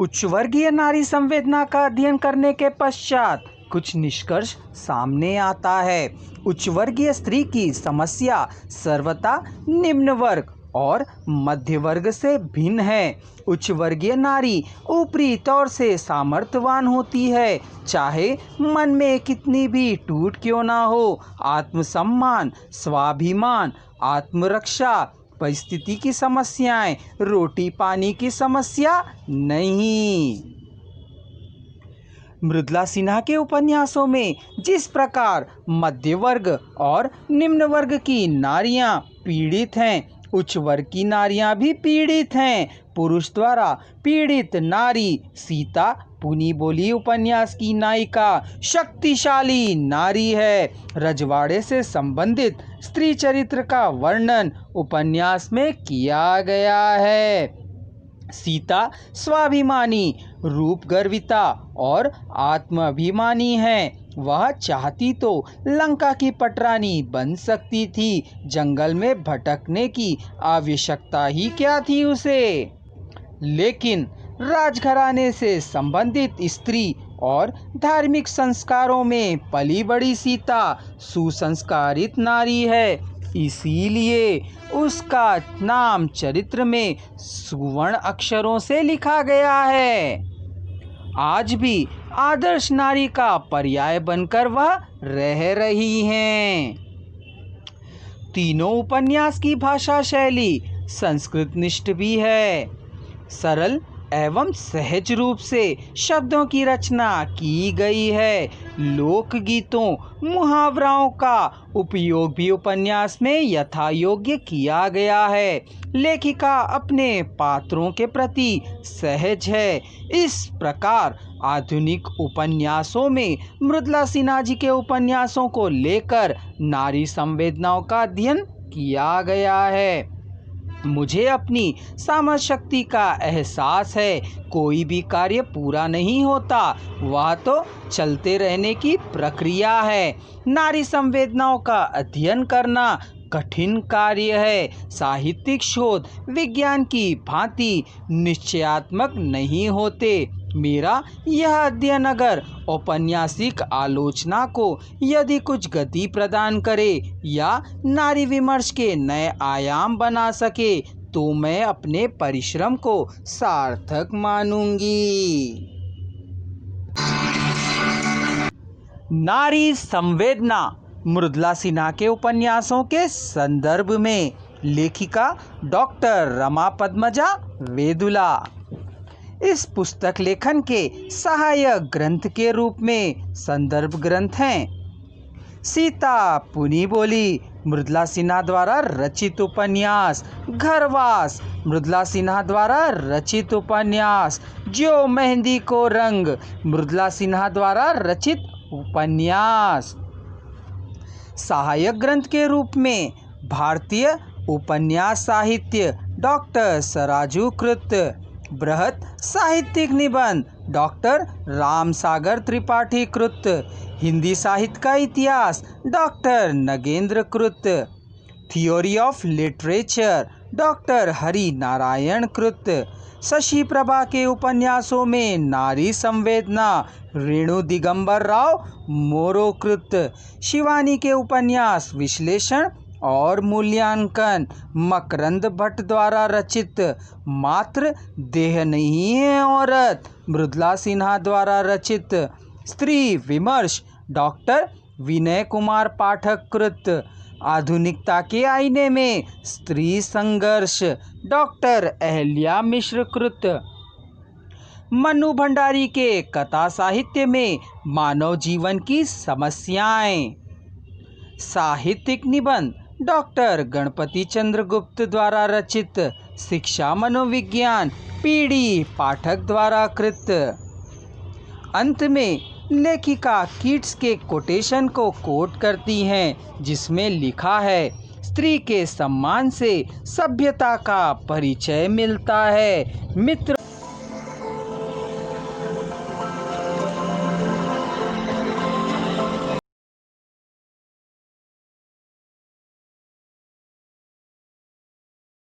उच्च वर्गीय नारी संवेदना का अध्ययन करने के पश्चात कुछ निष्कर्ष सामने आता है। उच्च वर्गीय स्त्री की समस्या सर्वथा निम्न वर्ग और मध्य वर्ग से भिन्न है। उच्च वर्गीय नारी ऊपरी तौर से सामर्थ्यवान होती है, चाहे मन में कितनी भी टूट क्यों ना हो। आत्मसम्मान, स्वाभिमान, आत्मरक्षा, परिस्थिति की समस्याएं, रोटी पानी की समस्या नहीं। मृदुला सिन्हा के उपन्यासों में जिस प्रकार मध्य वर्ग और निम्न वर्ग की नारियां पीड़ित हैं, उच्च वर्ग की नारियां भी पीड़ित हैं। पुरुष द्वारा पीड़ित नारी सीता पुनी बोली उपन्यास की नायिका शक्तिशाली नारी है। रजवाड़े से संबंधित स्त्री चरित्र का वर्णन उपन्यास में किया गया है। सीता स्वाभिमानी, रूपगर्विता और आत्माभिमानी है। वह चाहती तो लंका की पटरानी बन सकती थी, जंगल में भटकने की आवश्यकता ही क्या थी उसे। लेकिन राजघराने से संबंधित स्त्री और धार्मिक संस्कारों में पली बड़ी सीता सुसंस्कारित नारी है, इसीलिए उसका नाम चरित्र में सुवर्ण अक्षरों से लिखा गया है। आज भी आदर्श नारी का पर्याय बनकर वह रह रही हैं। तीनों उपन्यास की भाषा शैली संस्कृतनिष्ठ भी है। सरल एवं सहज रूप से शब्दों की रचना की गई है। लोकगीतों, मुहावराओं का उपयोग भी उपन्यास में यथायोग्य किया गया है। लेखिका अपने पात्रों के प्रति सहज है। इस प्रकार आधुनिक उपन्यासों में मृदुला सिन्हा जी के उपन्यासों को लेकर नारी संवेदनाओं का अध्ययन किया गया है। मुझे अपनी सामर्थ्य शक्ति का एहसास है। कोई भी कार्य पूरा नहीं होता, वह तो चलते रहने की प्रक्रिया है। नारी संवेदनाओं का अध्ययन करना कठिन कार्य है। साहित्यिक शोध विज्ञान की भांति निश्चयात्मक नहीं होते। मेरा यह अध्ययन अगर औपन्यासिक आलोचना को यदि कुछ गति प्रदान करे या नारी विमर्श के नए आयाम बना सके तो मैं अपने परिश्रम को सार्थक मानूंगी। नारी संवेदना मृदुला सिन्हा के उपन्यासों के संदर्भ में लेखिका डॉक्टर रमा पद्मजा वेदुला इस पुस्तक लेखन के सहायक ग्रंथ के रूप में संदर्भ ग्रंथ हैं। सीता पुनी बोली मृदुला सिन्हा द्वारा रचित उपन्यास, घरवास मृदुला सिन्हा द्वारा रचित उपन्यास, जो मेहंदी को रंग मृदुला सिन्हा द्वारा रचित उपन्यास। सहायक ग्रंथ के रूप में भारतीय उपन्यास साहित्य डॉक्टर सराजू कृत, बृहत साहित्यिक निबंध डॉक्टर राम सागर त्रिपाठी कृत, हिंदी साहित्य का इतिहास डॉक्टर नगेंद्र कृत, theory of literature doctor Hari Narayan कृत, शशि प्रभा के उपन्यासों में नारी संवेदना रेणु दिगंबर राव मोरोकृत, शिवानी के उपन्यास विश्लेषण और मूल्यांकन मकरंद भट्ट द्वारा रचित मात्र देह नहीं है औरत मृदुला सिन्हा द्वारा रचित, स्त्री विमर्श डॉक्टर विनय कुमार पाठक कृत, आधुनिकता के आईने में स्त्री संघर्ष डॉक्टर अहल्या मिश्र कृत, मन्नू भंडारी के कथा साहित्य में मानव जीवन की समस्याएं, साहित्यिक निबंध डॉक्टर गणपति चंद्र गुप्त द्वारा रचित शिक्षा मनोविज्ञान पीढ़ी पाठक द्वारा कृत। अंत में लेखिका कीट्स के कोटेशन को कोट करती हैं, जिसमें लिखा है, स्त्री के सम्मान से सभ्यता का परिचय मिलता है। मित्र